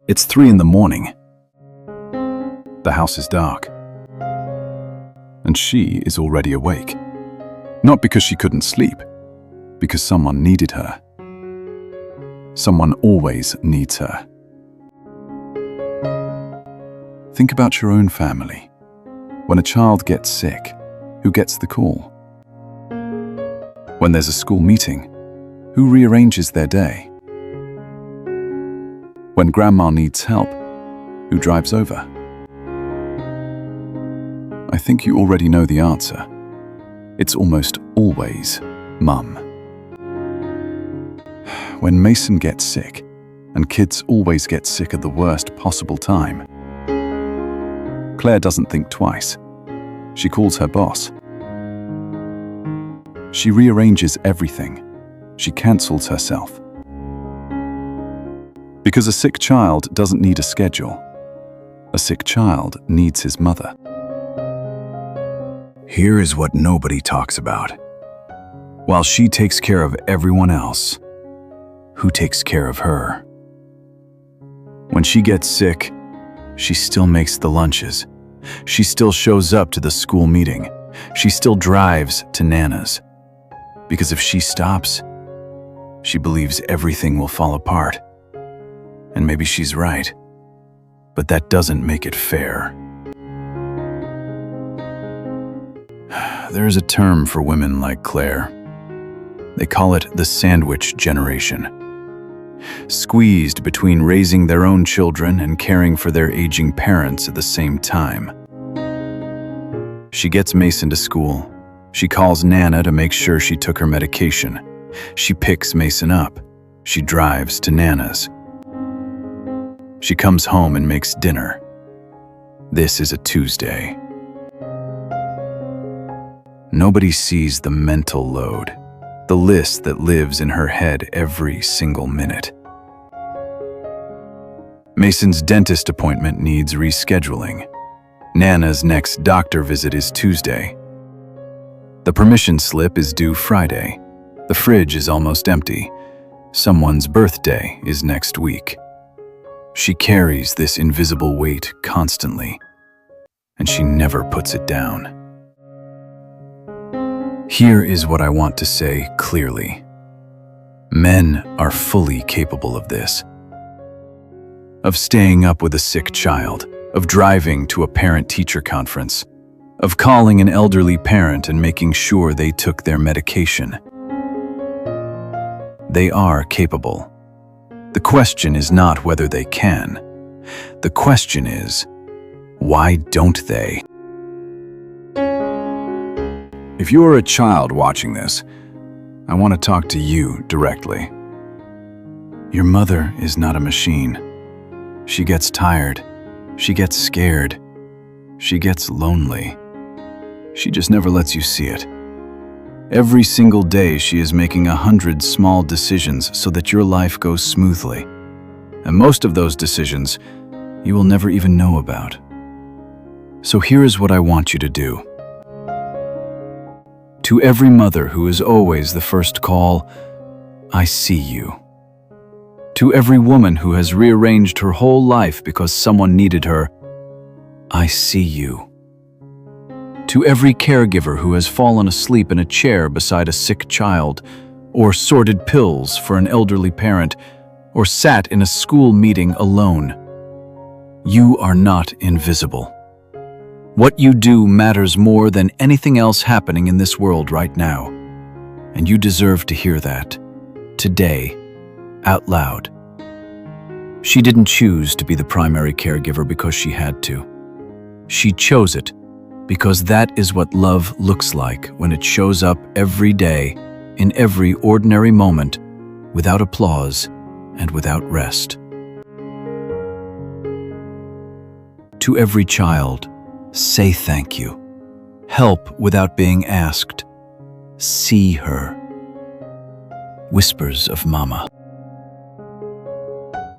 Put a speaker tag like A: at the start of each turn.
A: It's 3 in the morning. The house is dark. And she is already awake. Not because she couldn't sleep, because someone needed her. Someone always needs her. Think about your own family. When a child gets sick, who gets the call? When there's a school meeting, who rearranges their day? When grandma needs help, who drives over? I think you already know the answer. It's almost always Mum. When Mason gets sick, and kids always get sick at the worst possible time, Claire doesn't think twice. She calls her boss. She rearranges everything. She cancels herself. Because a sick child doesn't need a schedule. A sick child needs his mother. Here is what nobody talks about. While she takes care of everyone else, who takes care of her? When she gets sick, she still makes the lunches. She still shows up to the school meeting. She still drives to Nana's. Because if she stops, she believes everything will fall apart. And maybe she's right, but that doesn't make it fair. There is a term for women like Claire. They call it the sandwich generation. Squeezed between raising their own children and caring for their aging parents at the same time. She gets Mason to school. She calls Nana to make sure she took her medication. She picks Mason up. She drives to Nana's. She comes home and makes dinner. This is a Tuesday. Nobody sees the mental load, the list that lives in her head every single minute. Mason's dentist appointment needs rescheduling. Nana's next doctor visit is Tuesday. The permission slip is due Friday. The fridge is almost empty. Someone's birthday is next week. She carries this invisible weight constantly, and she never puts it down. Here is what I want to say clearly. Men are fully capable of this. Of staying up with a sick child, of driving to a parent-teacher conference, of calling an elderly parent and making sure they took their medication. They are capable. The question is not whether they can. The question is, why don't they? If you are a child watching this, I want to talk to you directly. Your mother is not a machine. She gets tired. She gets scared. She gets lonely. She just never lets you see it. Every single day she is making 100 small decisions so that your life goes smoothly. And most of those decisions you will never even know about. So here is what I want you to do. To every mother who is always the first call, I see you. To every woman who has rearranged her whole life because someone needed her, I see you. To every caregiver who has fallen asleep in a chair beside a sick child, or sorted pills for an elderly parent, or sat in a school meeting alone, you are not invisible. What you do matters more than anything else happening in this world right now, and you deserve to hear that, today, out loud. She didn't choose to be the primary caregiver because she had to. She chose it because that is what love looks like when it shows up every day, in every ordinary moment, without applause and without rest. To every child, say thank you. Help without being asked. See her. Whispers of Mama.